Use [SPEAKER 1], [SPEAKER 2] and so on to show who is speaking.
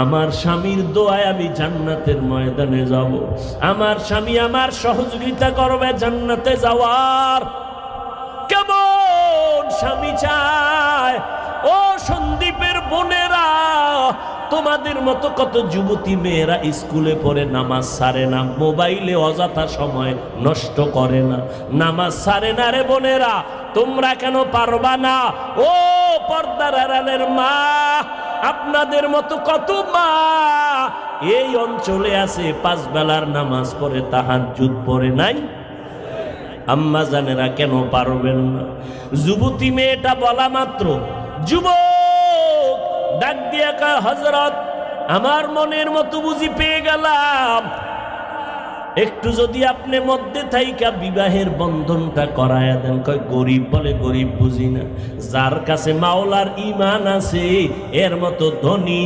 [SPEAKER 1] আমার স্বামীর দোয়ায় আমি জান্নাতের ময়দানে যাব, আমার স্বামী আমার সহযোগিতা করবে জান্নাতে যাওয়ার। কেমন স্বামী চায়? ও সন্দীপের বোনেরা, তোমাদের মতো কত যুবতী মেয়েরা স্কুলে পড়ে নামাজ ছাড়ে না, মোবাইলে অযথা সময় নষ্ট করে না, নামাজ ছাড়ে না রে বোনেরা, তোমরা কেন পারবা না? ও পর্দার আড়ালের মা, আপনাদের মতো কত মা এই অঞ্চলে আছে, 5 বেলার নামাজ পড়ে, তাহাজ্জুদ পড়ে নাই? আম্মা জানেরা কেন পারবেন না? যুবতী মেয়েটা বলা মাত্র যুবক ডাক দিয়া কয়, হযরত আমার মনের মতো বুঝি পেয়ে গেলাম, একটু যদি আপনি মধ্যে থাইকা বিবাহের বন্ধনটা করায়া দেন। কয় গরিব? বলে গরিব বুঝি না, যার কাছে মাওলার ঈমান আছে এর মতো ধনী